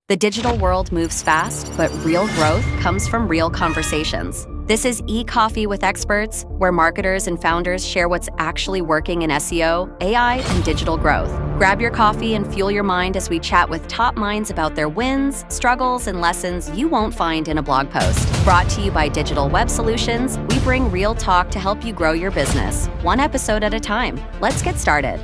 The digital world moves fast, but real growth comes from real conversations. This is e-Coffee with Experts, where marketers and founders share what's actually working in SEO, AI, and digital growth. Grab your coffee and fuel your mind as we chat with top minds about their wins, struggles, and lessons you won't find in a blog post. Brought to you by Digital Web Solutions, we bring real talk to help you grow your business, one episode at a time. Let's get started.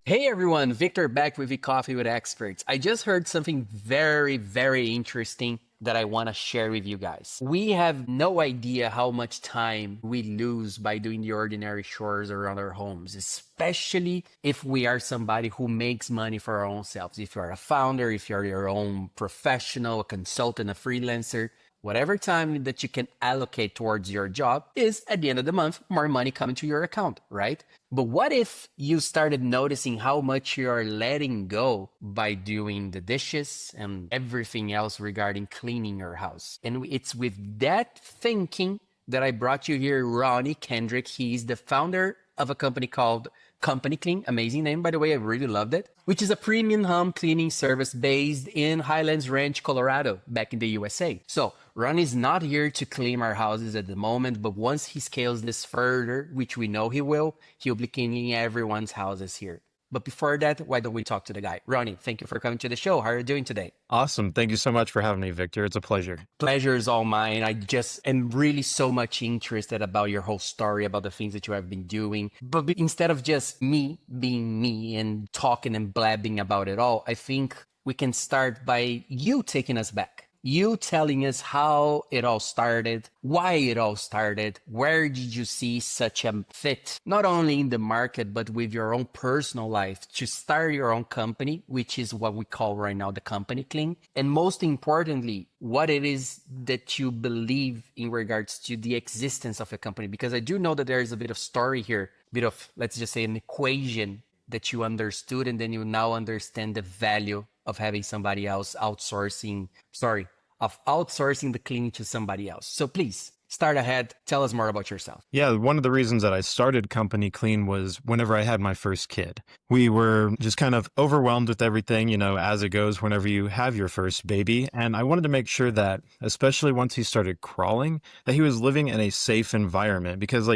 Hey everyone, Victor back with e-Coffee with Experts. I just heard something very, very interesting that I want to share with you guys. We have no idea how much time we lose by doing the ordinary chores around our homes, especially if we are somebody who makes money for our own selves. If you're a founder, if you're your own professional, a consultant, a freelancer, whatever time that you can allocate towards your job is, at the end of the month, more money coming to your account, right? But what if you started noticing how much you are letting go by doing the dishes and everything else regarding cleaning your house? And it's with that thinking that I brought you here, Ronnie Kendrick. He's the founder of a company called CompanyClean. Amazing name, by the way. I really loved it. Which is a premium home cleaning service based in Highlands Ranch, Colorado, back in the USA. So Ronnie's not here to clean our houses at the moment, but once he scales this further, which we know he will, he'll be cleaning everyone's houses here. But before that, why don't we talk to the guy? Ronnie, thank you for coming to the show. How are you doing today? Awesome. Thank you so much for having me, Victor. It's a pleasure. Pleasure is all mine. I just am really so much interested about your whole story, about the things that you have been doing. But instead of just me being me and talking and blabbing about it all, I think we can start by you taking us back. You telling us how it all started, why it all started, where did you see such a fit, not only in the market, but with your own personal life to start your own company, which is what we call right now the CompanyClean. And most importantly, what it is that you believe in regards to the existence of a company. Because I do know that there is a bit of story here, a bit of, let's just say, an equation that you understood, and then you now understand the value of having somebody else outsourcing the cleaning to somebody else. So please start ahead. Tell us more about yourself. Yeah, one of the reasons that I started CompanyClean was whenever I had my first kid. We were just kind of overwhelmed with everything, as it goes whenever you have your first baby. And I wanted to make sure that, especially once he started crawling, that he was living in a safe environment. Because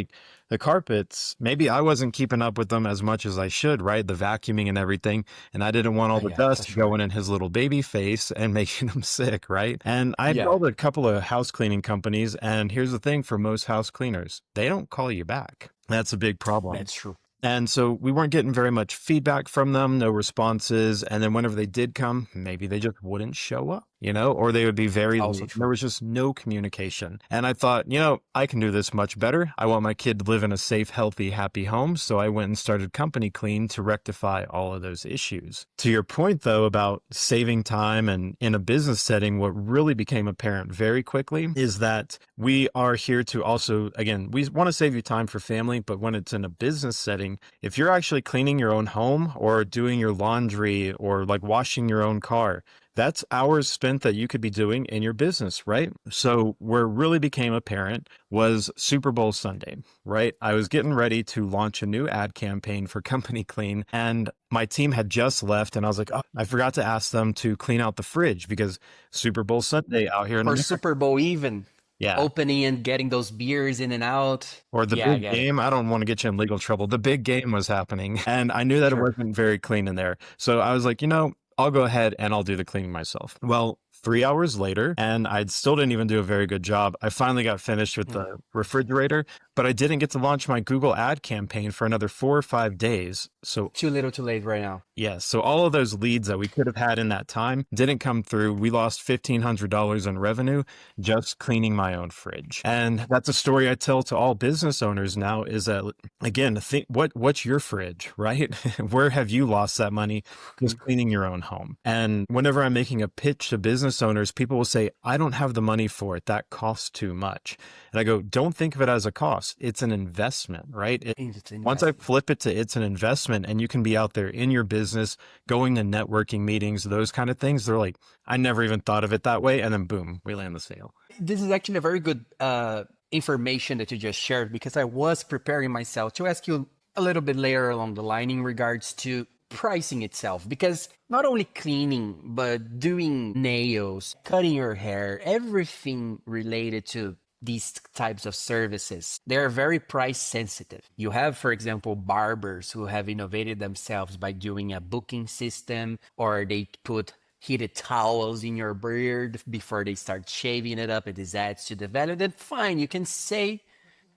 the carpets, maybe I wasn't keeping up with them as much as I should, right? The vacuuming and everything. And I didn't want all the dust going in his little baby face and making him sick, right? And I called a couple of house cleaning companies. And here's the thing for most house cleaners, they don't call you back. That's a big problem. That's true. And so we weren't getting very much feedback from them, no responses. And then whenever they did come, maybe they just wouldn't show up, or they would be very late. There was just no communication. And I thought, I can do this much better. I want my kid to live in a safe, healthy, happy home. So I went and started CompanyClean to rectify all of those issues. To your point, though, about saving time and in a business setting, what really became apparent very quickly is that we are here to also, again, we want to save you time for family, but when it's in a business setting, if you're actually cleaning your own home or doing your laundry or like washing your own car, that's hours spent that you could be doing in your business, right? So where really became apparent was Super Bowl Sunday, right? I was getting ready to launch a new ad campaign for CompanyClean, and my team had just left, and I was like, oh, I forgot to ask them to clean out the fridge because Super Bowl Sunday out here in Or Super Bowl even. Yeah. Opening and getting those beers in and out. Or the big game. I don't want to get you in legal trouble. The big game was happening, and I knew that it wasn't very clean in there. So I was like, I'll go ahead and I'll do the cleaning myself. Well, 3 hours later, and I still didn't even do a very good job. I finally got finished with the refrigerator, but I didn't get to launch my Google ad campaign for another 4 or 5 days. So too little too late right now. Yeah. So all of those leads that we could have had in that time didn't come through. We lost $1,500 in revenue just cleaning my own fridge. And that's a story I tell to all business owners now is that, again, think what's your fridge, right? Where have you lost that money just cleaning your own home? And whenever I'm making a pitch to business owners, people will say, I don't have the money for it. That costs too much. And I go, don't think of it as a cost. It's an investment, right? Once I flip it to it's an investment and you can be out there in your business, going to networking meetings, those kind of things, they're like, I never even thought of it that way. And then boom, we land the sale. This is actually a very good information that you just shared, because I was preparing myself to ask you a little bit later along the line in regards to pricing itself, because not only cleaning, but doing nails, cutting your hair, everything related to these types of services, they're very price sensitive. You have, for example, barbers who have innovated themselves by doing a booking system, or they put heated towels in your beard before they start shaving it up, and this adds to the value. Then fine, you can say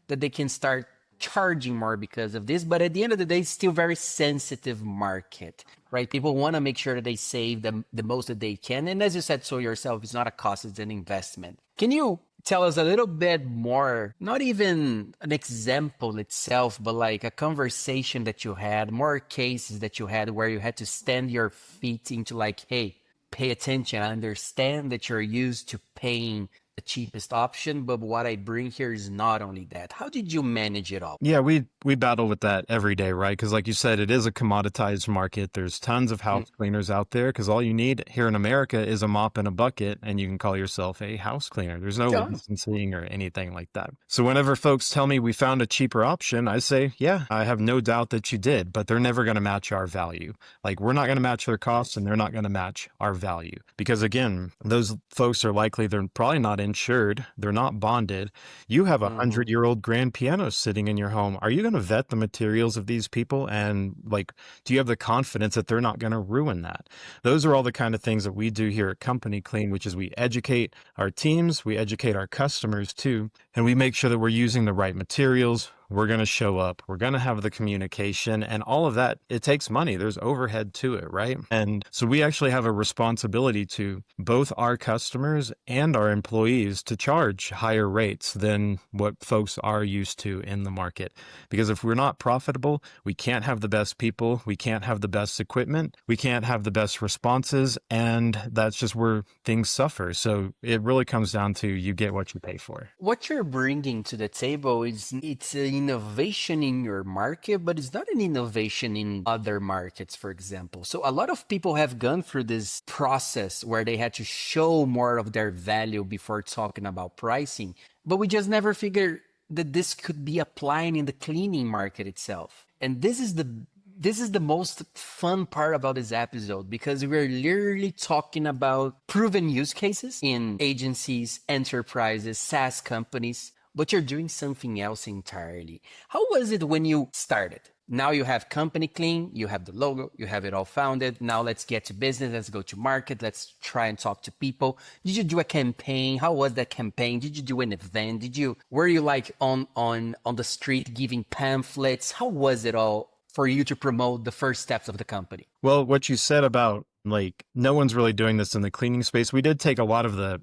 that they can start charging more because of this, but at the end of the day, it's still very sensitive market, right? People want to make sure that they save the most that they can. And as you said so yourself, it's not a cost, it's an investment. Can you tell us a little bit more, not even an example itself, but like a conversation that you had, more cases that you had where you had to stand your feet into like, hey, pay attention. I understand that you're used to paying the cheapest option, but what I bring here is not only that. How did you manage it all? Yeah, we battle with that every day, right? Because like you said, it is a commoditized market. There's tons of house cleaners out there, because all you need here in America is a mop and a bucket, and you can call yourself a house cleaner. There's no licensing or anything like that. So whenever folks tell me we found a cheaper option, I say, yeah, I have no doubt that you did, but they're never going to match our value. Like, we're not going to match their costs, and they're not going to match our value. Because again, those folks are likely, they're probably not insured, they're not bonded. You have a 100-year-old grand piano sitting in your home. Are you going to vet the materials of these people? And like, do you have the confidence that they're not going to ruin that? Those are all the kind of things that we do here at CompanyClean, which is we educate our teams, we educate our customers too, and we make sure that we're using the right materials. We're going to show up. We're going to have the communication, and all of that, it takes money. There's overhead to it, right? And so we actually have a responsibility to both our customers and our employees to charge higher rates than what folks are used to in the market. Because if we're not profitable, we can't have the best people. We can't have the best equipment. We can't have the best responses. And that's just where things suffer. So it really comes down to you get what you pay for. What you're bringing to the table is it's an innovation in your market, but it's not an innovation in other markets, for example. So a lot of people have gone through this process where they had to show more of their value before talking about pricing, but we just never figured that this could be applied in the cleaning market itself. And this is the most fun part about this episode, because we're literally talking about proven use cases in agencies, enterprises, SaaS companies, but you're doing something else entirely. How was it when you started? Now you have CompanyClean, you have the logo, you have it all founded. Now let's get to business. Let's go to market. Let's try and talk to people. Did you do a campaign? How was that campaign? Did you do an event? Were you like on the street giving pamphlets? How was it all for you to promote the first steps of the company? Well, what you said about like no one's really doing this in the cleaning space. We did take a lot of the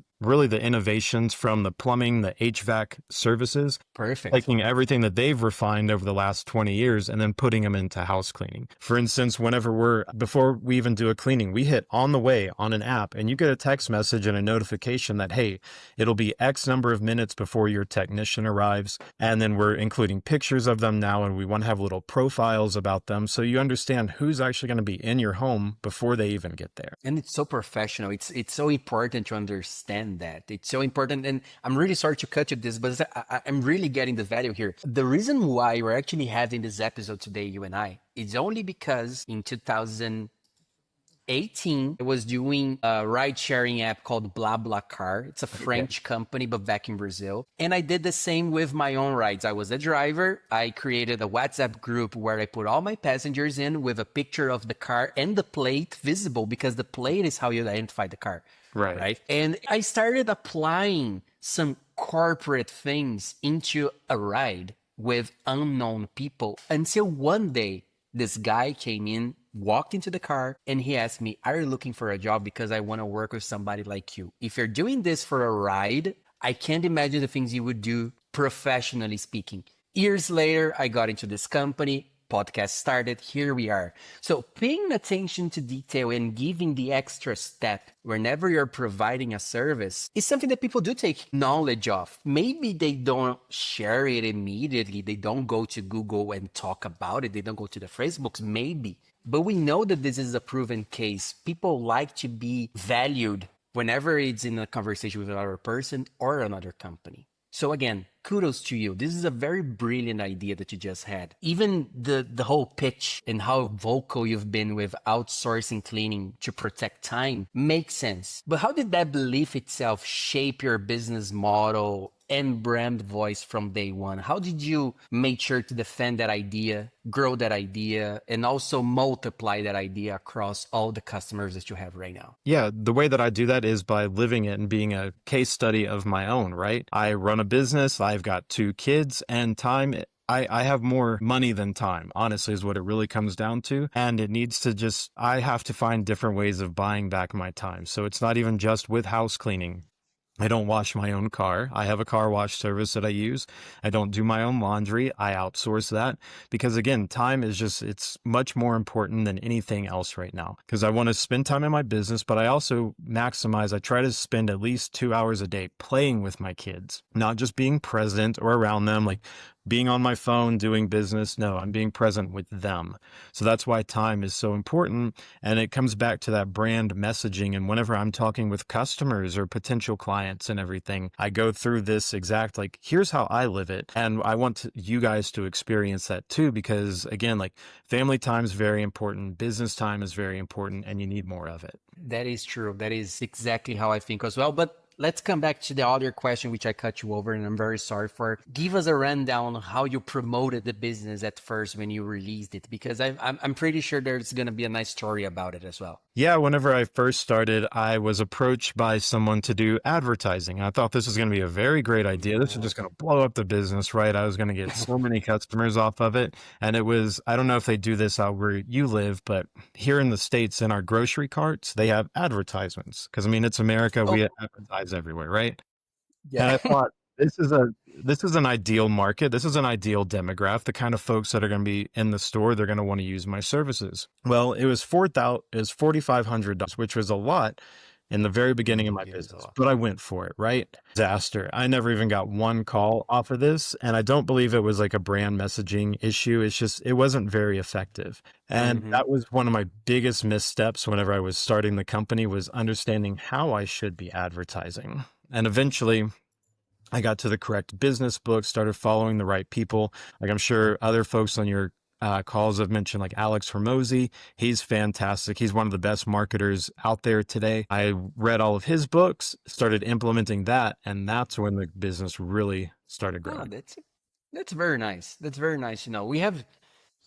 innovations from the plumbing, the HVAC services. Perfect. Taking everything that they've refined over the last 20 years and then putting them into house cleaning. For instance, before we even do a cleaning, we hit on the way on an app, and you get a text message and a notification that, hey, it'll be X number of minutes before your technician arrives. And then we're including pictures of them now, and we want to have little profiles about them, so you understand who's actually going to be in your home before they even get there. And it's so professional. It's so important to understand that. It's so important. And I'm really sorry to cut you this, but I'm really getting the value here. The reason why we're actually having this episode today, you and I, is only because in 2018, I was doing a ride-sharing app called BlaBlaCar. It's a French company, but back in Brazil. And I did the same with my own rides. I was a driver. I created a WhatsApp group where I put all my passengers in with a picture of the car and the plate visible, because the plate is how you identify the car. Right. And I started applying some corporate things into a ride with unknown people until one day this guy came in, walked into the car, and he asked me, are you looking for a job? Because I want to work with somebody like you. If you're doing this for a ride, I can't imagine the things you would do professionally speaking. Years later, I got into this company. Podcast started, here we are. So paying attention to detail and giving the extra step whenever you're providing a service is something that people do take knowledge of. Maybe they don't share it immediately. They don't go to Google and talk about it. They don't go to the Facebooks, maybe. But we know that this is a proven case. People like to be valued whenever it's in a conversation with another person or another company. So again, kudos to you. This is a very brilliant idea that you just had. Even the whole pitch and how vocal you've been with outsourcing cleaning to protect time makes sense. But how did that belief itself shape your business model and brand voice from day one? How did you make sure to defend that idea, grow that idea, and also multiply that idea across all the customers that you have right now? Yeah, the way that I do that is by living it and being a case study of my own, right? I run a business, I've got 2 kids, and time I have more money than time, honestly, is what it really comes down to. And it needs to just, I have to find different ways of buying back my time. So it's not even just with house cleaning. I don't wash my own car. I have a car wash service that I use. I don't do my own laundry. I outsource that because again, time is just, it's much more important than anything else right now because I want to spend time in my business, but I also maximize. I try to spend at least 2 hours a day playing with my kids, not just being present or around them, like being on my phone, doing business. No, I'm being present with them. So that's why time is so important. And it comes back to that brand messaging. And whenever I'm talking with customers or potential clients and everything, I go through this exact, like, here's how I live it. And I want you guys to experience that too, because again, like family time is very important. Business time is very important and you need more of it. That is true. That is exactly how I think as well. But let's come back to the other question, which I cut you over, and I'm very sorry for. Give us a rundown on how you promoted the business at first when you released it, because I'm pretty sure there's going to be a nice story about it as well. Yeah, whenever I first started, I was approached by someone to do advertising. I thought this was going to be a very great idea. This is just going to blow up the business, right? I was going to get so many customers off of it. And it was, I don't know if they do this out where you live, but here in the States, in our grocery carts, they have advertisements. Because I mean, it's America. We advertise everywhere, right? Yeah. And I thought this is an ideal market. This is an ideal demographic. The kind of folks that are going to be in the store, they're going to want to use my services. Well, it was $4,500, which was a lot in the very beginning of my business, but I went for it, right? Disaster. I never even got one call off of this. And I don't believe it was like a brand messaging issue. It's just, it wasn't very effective. And that was one of my biggest missteps whenever I was starting the company, was understanding how I should be advertising. And eventually I got to the correct business book, started following the right people. Like I'm sure other folks on your calls have mentioned, like Alex Hormozi. He's fantastic. He's one of the best marketers out there today. I read all of his books, started implementing that, and that's when the business really started growing. Oh, that's very nice. That's very nice. You know, we have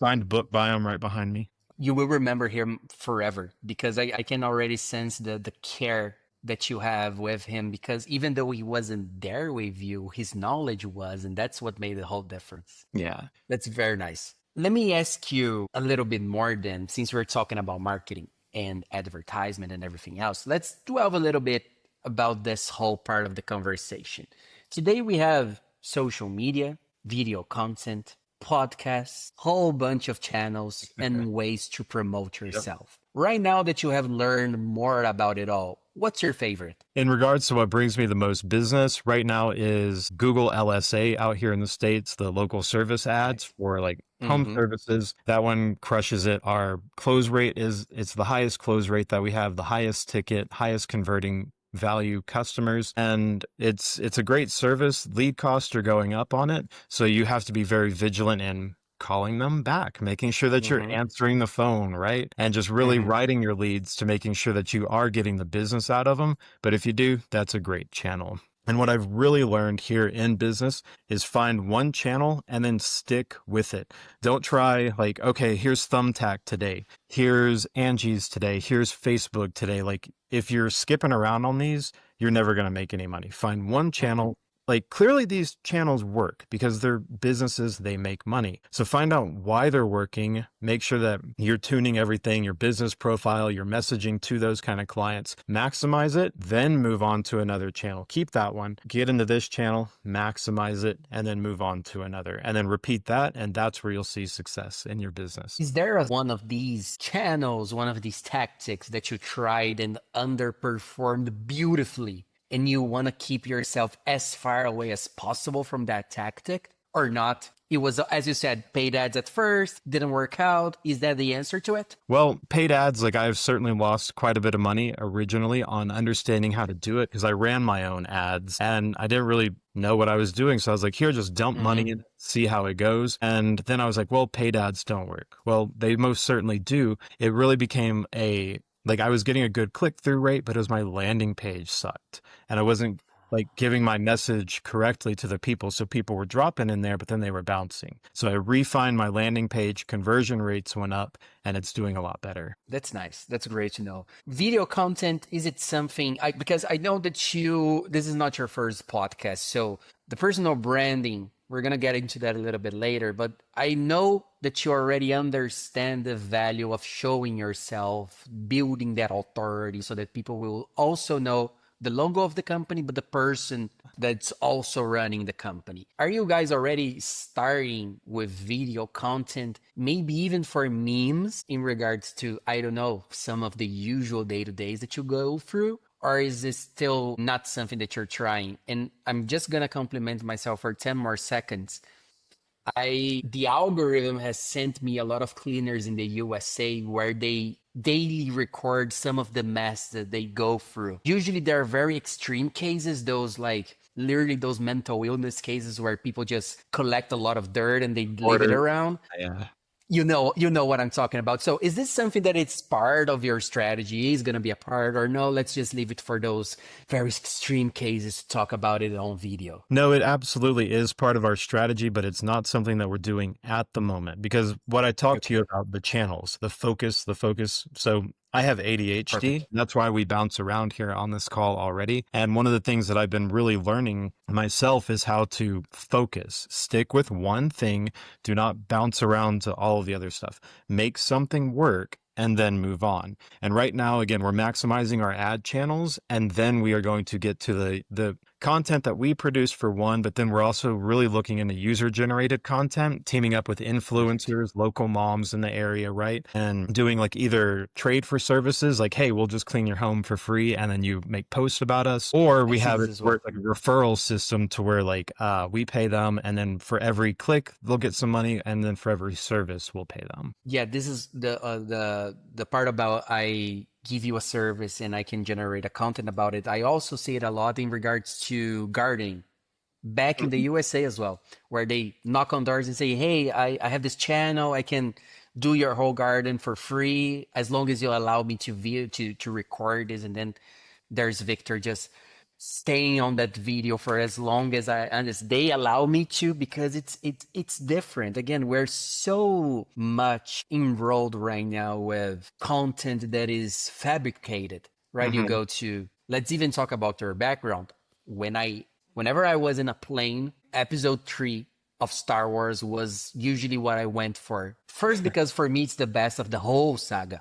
signed book by him right behind me. You will remember him forever, because I can already sense the care that you have with him, because even though he wasn't there with you, his knowledge was, and that's what made the whole difference. Yeah. That's very nice. Let me ask you a little bit more then, since we're talking about marketing and advertisement and everything else. Let's delve a little bit about this whole part of the conversation. Today we have social media, video content, podcasts, whole bunch of channels and ways to promote yourself. Right now that you have learned more about it all, what's your favorite? In regards to what brings me the most business right now is Google LSA out here in the States, the local service ads for like home services. That one crushes it. Our close rate it's the highest close rate that we have, the highest ticket, highest converting value customers. And it's a great service. Lead costs are going up on it. So you have to be very vigilant in calling them back, making sure that you're answering the phone, right? And just really writing your leads to making sure that you are getting the business out of them. But if you do, that's a great channel. And what I've really learned here in business is find one channel and then stick with it. Don't try like, okay, here's Thumbtack today. Here's Angie's today. Here's Facebook today. Like if you're skipping around on these, you're never going to make any money. Find one channel. Like clearly these channels work because they're businesses, they make money. So find out why they're working, make sure that you're tuning everything, your business profile, your messaging to those kind of clients, maximize it, then move on to another channel. Keep that one, get into this channel, maximize it, and then move on to another, and then repeat that. And that's where you'll see success in your business. Is there one of these channels, one of these tactics that you tried and underperformed beautifully, and you want to keep yourself as far away as possible from that tactic? or not? It was, as you said, paid ads at first, didn't work out. Is that the answer to it? Well, paid ads, like I've certainly lost quite a bit of money originally on understanding how to do it because I ran my own ads and I didn't really know what I was doing. So I was like, here, just dump money in, see how it goes. And then I was like, well, paid ads don't work. Well, they most certainly do. It really became like I was getting a good click-through rate, but it was my landing page sucked. And I wasn't like giving my message correctly to the people. So people were dropping in there, but then they were bouncing. So I refined my landing page, conversion rates went up, and it's doing a lot better. That's nice. That's great to know. Video content, is it something, because I know that this is not your first podcast. So the personal branding, we're going to get into that a little bit later, but I know that you already understand the value of showing yourself, building that authority so that people will also know the logo of the company, but the person that's also running the company. Are you guys already starting with video content, maybe even for memes in regards to, I don't know, some of the usual day-to-days that you go through? Or is this still not something that you're trying? And I'm just going to compliment myself for 10 more seconds. The algorithm has sent me a lot of cleaners in the USA where they daily record some of the mess that they go through. Usually there are very extreme cases, those like literally those mental illness cases where people just collect a lot of dirt and they leave it around. Yeah. You know what I'm talking about. So is this something that it's part of your strategy, is going to be a part, or no, let's just leave it for those very extreme cases to talk about it on video? No, it absolutely is part of our strategy, but it's not something that we're doing at the moment because what I talked to you about, the channels, the focus. So I have ADHD. Perfect. That's why we bounce around here on this call already. And one of the things that I've been really learning myself is how to focus, stick with one thing, do not bounce around to all of the other stuff, make something work and then move on. And right now, again, we're maximizing our ad channels, and then we are going to get to the content that we produce for one, but then we're also really looking into user-generated content, teaming up with influencers, local moms in the area, right? And doing like either trade for services, like, hey, we'll just clean your home for free, and then you make posts about us, or we have it where it's like a referral system to where like we pay them, and then for every click, they'll get some money, and then for every service, we'll pay them. Yeah, this is the part about I give you a service and I can generate a content about it. I also see it a lot in regards to gardening back in the USA as well, where they knock on doors and say, hey, I have this channel. I can do your whole garden for free as long as you allow me to view, to record this. And then there's Victor just staying on that video for as long as they allow me to, because it's different. Again, we're so much enrolled right now with content that is fabricated, right? You go to, let's even talk about your background. Whenever I was in a plane, episode 3 of Star Wars was usually what I went for. First, because for me, it's the best of the whole saga,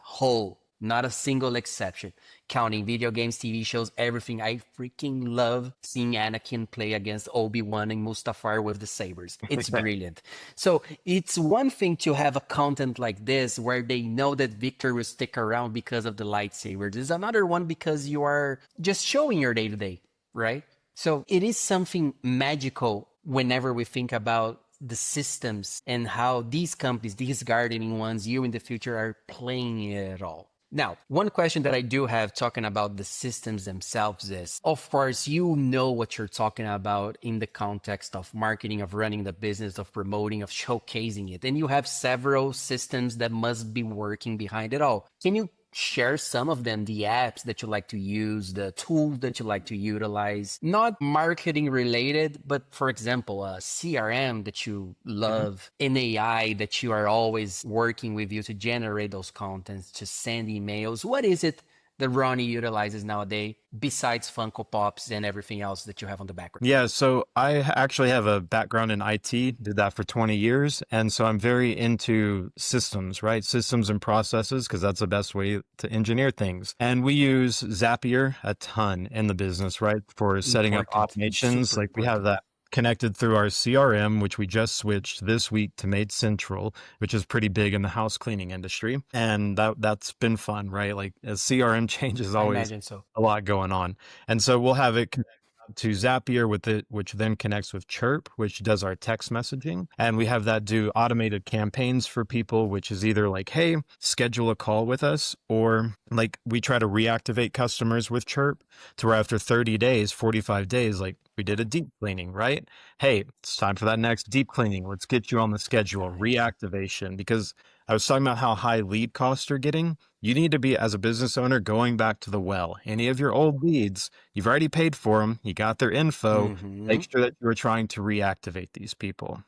not a single exception. Counting video games, TV shows, everything. I freaking love seeing Anakin play against Obi-Wan and Mustafar with the sabers. It's brilliant. So it's one thing to have a content like this where they know that Victor will stick around because of the lightsabers. There's another one because you are just showing your day-to-day, right? So it is something magical whenever we think about the systems and how these companies, these gardening ones, you in the future are playing it all. Now, one question that I do have talking about the systems themselves is, of course, you know what you're talking about in the context of marketing, of running the business, of promoting, of showcasing it. And you have several systems that must be working behind it all. Can you share some of them, the apps that you like to use, the tools that you like to utilize, not marketing related, but for example, a CRM that you love, an AI that you are always working with you to generate those contents, to send emails? What is it that Ronnie utilizes nowadays besides Funko Pops and everything else that you have on the background? Yeah, so I actually have a background in IT, did that for 20 years. And so I'm very into systems, right? Systems and processes, because that's the best way to engineer things. And we use Zapier a ton in the business, right? For setting up automations. Like we have that connected through our CRM, which we just switched this week to Made Central, which is pretty big in the house cleaning industry. And that's been fun, right? Like a CRM change is always a lot going on. And so we'll have it connected to Zapier which then connects with Chirp, which does our text messaging. And we have that do automated campaigns for people, which is either like, hey, schedule a call with us, or like we try to reactivate customers with Chirp to where after 30 days, 45 days, like we did a deep cleaning, right? Hey, it's time for that next deep cleaning. Let's get you on the schedule, reactivation, because I was talking about how high lead costs are getting. You need to be, as a business owner, going back to the well. Any of your old leads, you've already paid for them. You got their info. Make sure that you're trying to reactivate these people.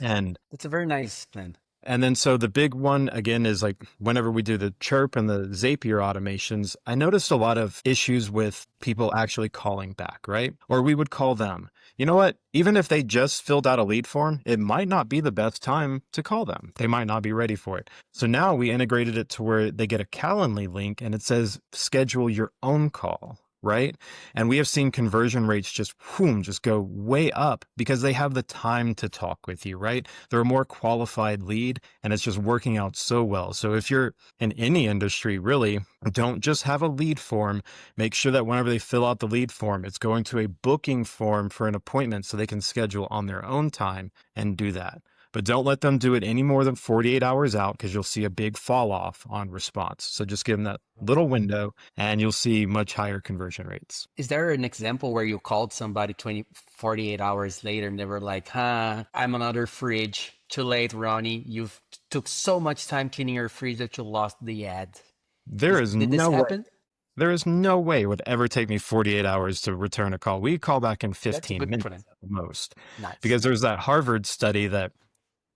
And that's a very nice plan. And then so the big one, again, is like whenever we do the Chirp and the Zapier automations, I noticed a lot of issues with people actually calling back, right? Or we would call them. You know what? Even if they just filled out a lead form, it might not be the best time to call them. They might not be ready for it. So now we integrated it to where they get a Calendly link and it says schedule your own call. Right. And we have seen conversion rates just go way up because they have the time to talk with you. Right. They're a more qualified lead and it's just working out so well. So if you're in any industry, really, don't just have a lead form. Make sure that whenever they fill out the lead form, it's going to a booking form for an appointment so they can schedule on their own time and do that. But don't let them do it any more than 48 hours out because you'll see a big fall off on response. So just give them that little window and you'll see much higher conversion rates. Is there an example where you called somebody 48 hours later and they were like, I'm another fridge. Too late, Ronnie. You've took so much time cleaning your fridge that you lost the ad. Did this happen? There is no way it would ever take me 48 hours to return a call. We call back in 15 minutes at the most. Nice. Because there's that Harvard study that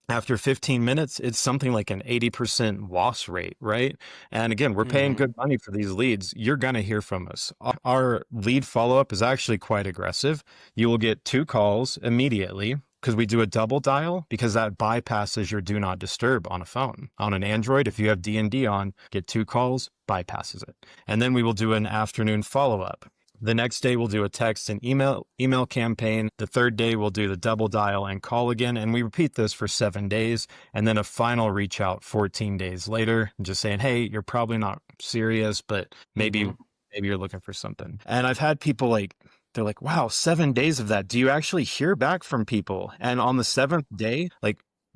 after 15 minutes, it's something like an 80% loss rate, right? And again, we're paying good money for these leads. You're going to hear from us. Our lead follow-up is actually quite aggressive. You will get 2 calls immediately because we do a double dial because that bypasses your do not disturb on a phone. On an Android, if you have D&D on, get 2 calls, bypasses it. And then we will do an afternoon follow-up. The next day, we'll do a text and email campaign. The third day, we'll do the double dial and call again. And we repeat this for 7 days. And then a final reach out 14 days later, just saying, hey, you're probably not serious, but maybe you're looking for something. And I've had people they're like, wow, 7 days of that. Do you actually hear back from people? And on the 7th day,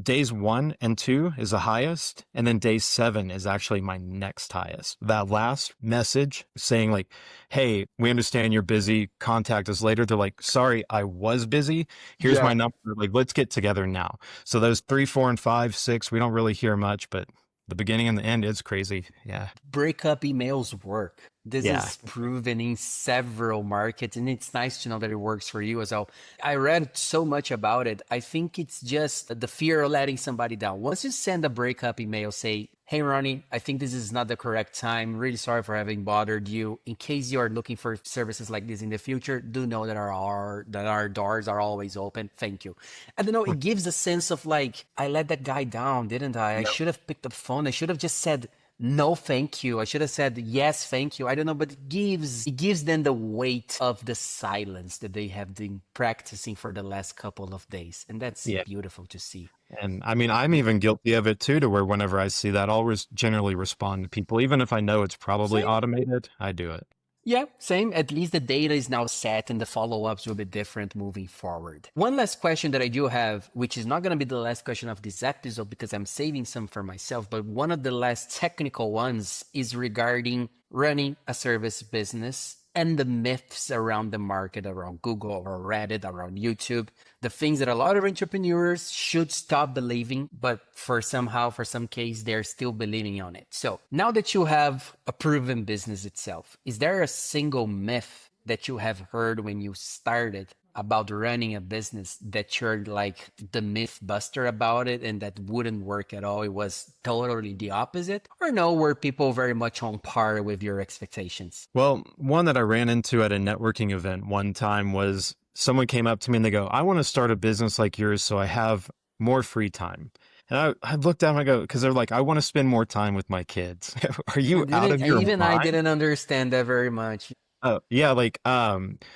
days 1 and 2 is the highest. And then day 7 is actually my next highest. That last message saying hey, we understand you're busy. Contact us later. They're like, sorry, I was busy. Here's my number. Let's get together now. So those 3, 4, and 5, 6, we don't really hear much, but the beginning and the end is crazy. Yeah. Breakup emails work. This is proven in several markets, and it's nice to know that it works for you as well. I read so much about it. I think it's just the fear of letting somebody down. Once you send a breakup email, say, hey, Ronnie, I think this is not the correct time. Really sorry for having bothered you. In case you are looking for services like this in the future, do know that our doors are always open. Thank you. I don't know. It gives a sense of I let that guy down, didn't I? I should have picked up the phone. I should have just said, no, thank you. I should have said, yes, thank you. I don't know, but it gives them the weight of the silence that they have been practicing for the last couple of days. And that's beautiful to see. And I mean, I'm even guilty of it too, to where whenever I see that, I'll generally respond to people. Even if I know it's probably automated, I do it. Yeah, same. At least the data is now set and the follow-ups will be different moving forward. One last question that I do have, which is not going to be the last question of this episode because I'm saving some for myself, but one of the last technical ones is regarding running a service business and the myths around the market, around Google or Reddit, around YouTube, the things that a lot of entrepreneurs should stop believing, but for some case, they're still believing on it. So now that you have a proven business itself, is there a single myth that you have heard when you started about running a business that you're the myth buster about it and that wouldn't work at all? It was totally the opposite? Or no, were people very much on par with your expectations? Well, one that I ran into at a networking event one time was someone came up to me and they go, I want to start a business like yours so I have more free time. And I looked down and I go, because they're like, I want to spend more time with my kids. Are you out of your mind? Even I didn't understand that very much. Oh, yeah.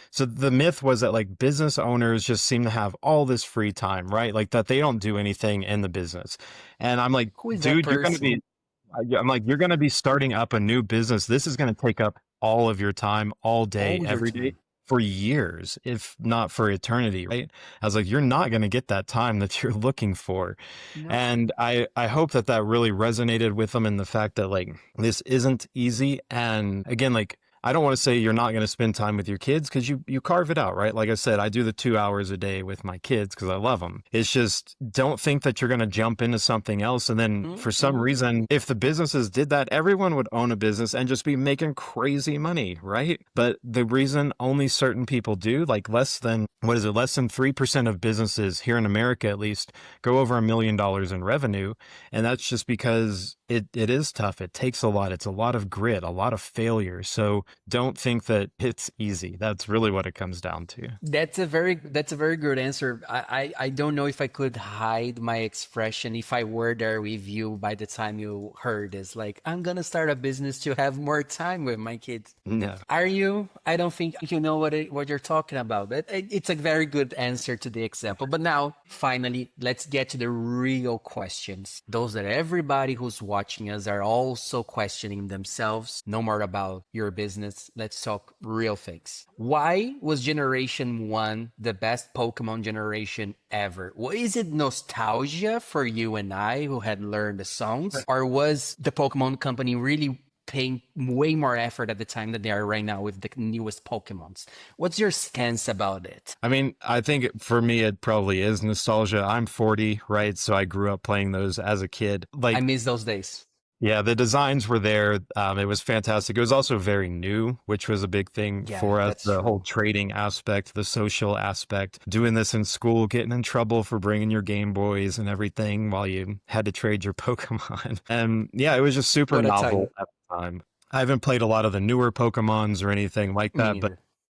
So the myth was that business owners just seem to have all this free time, right? That they don't do anything in the business. And I'm like, dude, you're going to be starting up a new business. This is going to take up all of your time all day, every day. for years, if not for eternity, right? I was like, you're not going to get that time that you're looking for. No. And I hope that that really resonated with them, in the fact that like, this isn't easy. And again, like, I don't want to say you're not going to spend time with your kids, because you carve it out, right? Like I said, I do the 2 hours a day with my kids because I love them. It's just, don't think that you're going to jump into something else. And then for some reason, if the businesses did that, everyone would own a business and just be making crazy money, right? But the reason only certain people do, like less than 3% of businesses here in America, at least, go over $1 million in revenue. And that's just because it is tough. It takes a lot. It's a lot of grit, a lot of failure. So don't think that it's easy. That's really what it comes down to. That's a very good answer. I don't know if I could hide my expression if I were there with you by the time you heard this. Like, I'm gonna start a business to have more time with my kids. No. Are you? I don't think you know what you're talking about. But it's a very good answer to the example. But now, finally, let's get to the real questions. Those that everybody who's watching us are also questioning themselves. No more about your business. Let's talk real things. Why was Generation 1 the best Pokemon generation ever? Well, is it nostalgia for you and I who had learned the songs? Or was the Pokemon company really paying way more effort at the time than they are right now with the newest Pokemons? What's your stance about it? I mean, I think for me, it probably is nostalgia. I'm 40, right? So I grew up playing those as a kid. Like, I miss those days. Yeah, the designs were there. It was fantastic. It was also very new, which was a big thing for us. The whole trading aspect, the social aspect, doing this in school, getting in trouble for bringing your Game Boys and everything while you had to trade your Pokemon. And yeah, it was just super novel at the time. I haven't played a lot of the newer Pokemons or anything like that, but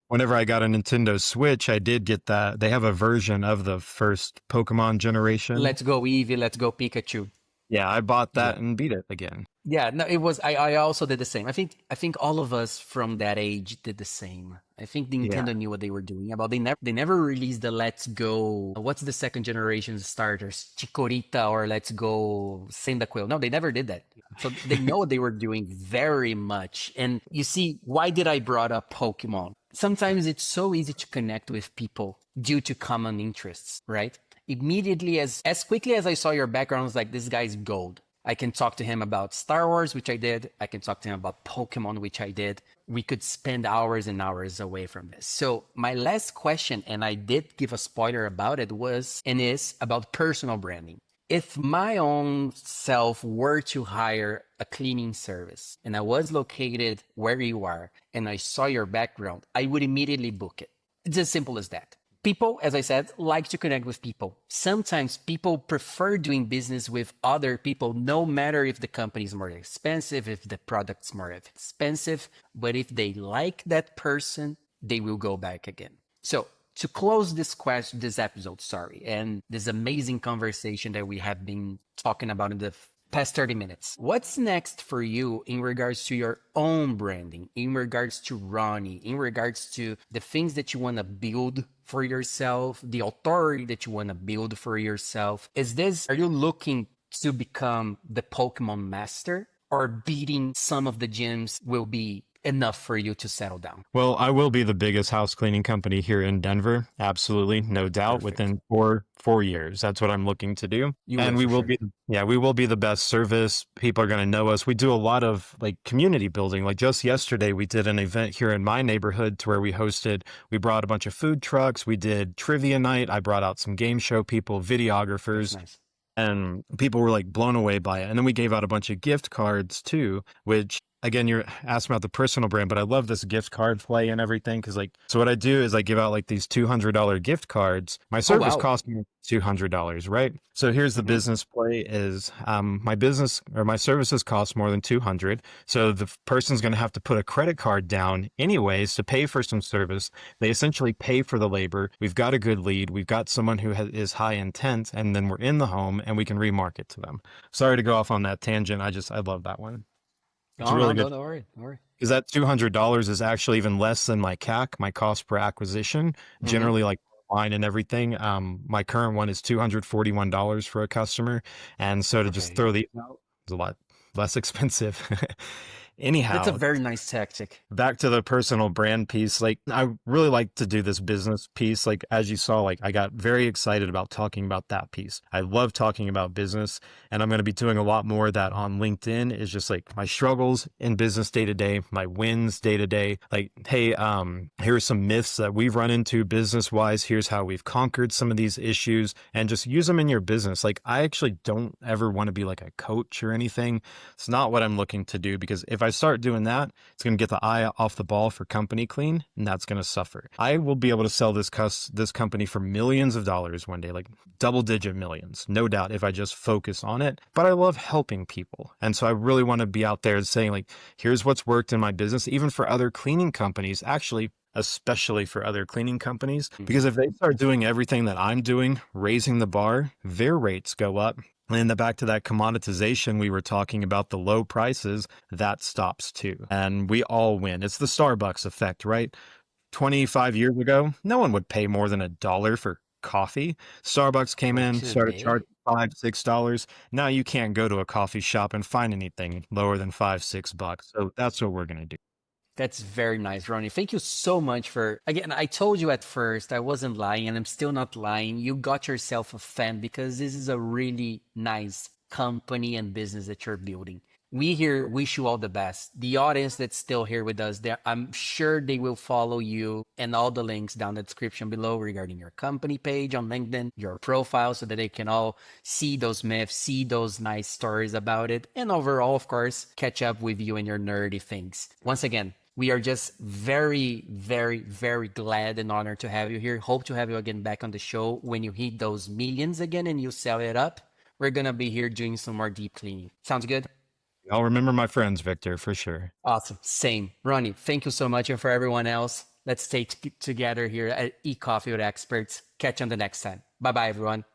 whenever I got a Nintendo Switch, I did get that. They have a version of the first Pokemon generation. Let's go Eevee, let's go Pikachu. Yeah, I bought that and beat it again. Yeah, no, it was. I also did the same. I think all of us from that age did the same. I think Nintendo knew what they were doing. They never released the Let's Go. What's the second generation starters? Chikorita or Let's Go Cyndaquil. No, they never did that. So they know what they were doing very much. And you see, why did I brought up Pokemon? Sometimes it's so easy to connect with people due to common interests, right? Immediately, as quickly as I saw your background, I was like, this guy's gold. I can talk to him about Star Wars, which I did. I can talk to him about Pokemon, which I did. We could spend hours and hours away from this. So my last question, and I did give a spoiler about it, was and is about personal branding. If my own self were to hire a cleaning service and I was located where you are and I saw your background, I would immediately book it. It's as simple as that. People, as I said, like to connect with people. Sometimes people prefer doing business with other people, no matter if the company is more expensive, if the product's more expensive. But if they like that person, they will go back again. So to close this episode, and this amazing conversation that we have been talking about in the past 30 minutes. What's next for you in regards to your own branding, in regards to Ronnie, in regards to the things that you want to build for yourself, the authority that you want to build for yourself? Are you looking to become the Pokemon master, or beating some of the gyms will be enough for you to settle down? Well, I will be the biggest house cleaning company here in Denver. Absolutely. No doubt. Perfect. Within four years. That's what I'm looking to do. We will be the best service. People are going to know us. We do a lot of like community building. Like just yesterday, we did an event here in my neighborhood to where we brought a bunch of food trucks. We did trivia night. I brought out some game show people, videographers. That's nice. And people were like blown away by it. And then we gave out a bunch of gift cards too, which again, you're asking about the personal brand, but I love this gift card play and everything. Cause so what I do is I give out like these $200 gift cards. My service costs me $200, right? So here's the business play is, my services cost more than $200. So the person's going to have to put a credit card down anyways to pay for some service. They essentially pay for the labor. We've got a good lead. We've got someone who is high intent, and then we're in the home and we can remarket to them. Sorry to go off on that tangent. I love that one. It's really good. Don't worry. Because that $200 is actually even less than my CAC, my cost per acquisition. Generally, like line and everything. My current one is $241 for a customer, and so to just throw these out is a lot less expensive. That's a Anyhow, very nice tactic. back to the personal brand piece, like I really like to do this business piece. Like as you saw, like I got very excited about talking about that piece. I love talking about business, and I'm going to be doing a lot more of that on LinkedIn. Is just like my struggles in business day to day, my wins day to day. Like, hey, here's some myths that we've run into business wise. Here's how we've conquered some of these issues, and just use them in your business. Like I actually don't ever want to be like a coach or anything. It's not what I'm looking to do, because if I start doing that, it's going to get the eye off the ball for CompanyClean, and that's going to suffer. I will be able to sell this company for millions of dollars one day, like double-digit millions, no doubt, if I just focus on it. But I love helping people, and so I really want to be out there saying, like, here's what's worked in my business, even for other cleaning companies, actually, especially for other cleaning companies, because if they start doing everything that I'm doing, raising the bar, their rates go up. And back to that commoditization we were talking about, the low prices, that stops too. And we all win. It's the Starbucks effect, right? 25 years ago, no one would pay more than $1 for coffee. Starbucks came in, started charging $5, $6. Now you can't go to a coffee shop and find anything lower than $5, $6. So that's what we're going to do. That's very nice, Ronnie. Thank you so much for, again, I told you at first I wasn't lying, and I'm still not lying. You got yourself a fan, because this is a really nice company and business that you're building. We here wish you all the best. The audience that's still here with us, I'm sure they will follow you and all the links down the description below regarding your company page on LinkedIn, your profile, so that they can all see those myths, see those nice stories about it, and overall, of course, catch up with you and your nerdy things. Once again, we are just very, very, very glad and honored to have you here. Hope to have you again back on the show when you hit those millions again and you sell it up. We're going to be here doing some more deep cleaning. Sounds good? I'll remember my friends, Victor, for sure. Awesome. Same. Ronnie, thank you so much. And for everyone else, let's stay together here at eCoffee with Experts. Catch you on the next time. Bye-bye, everyone.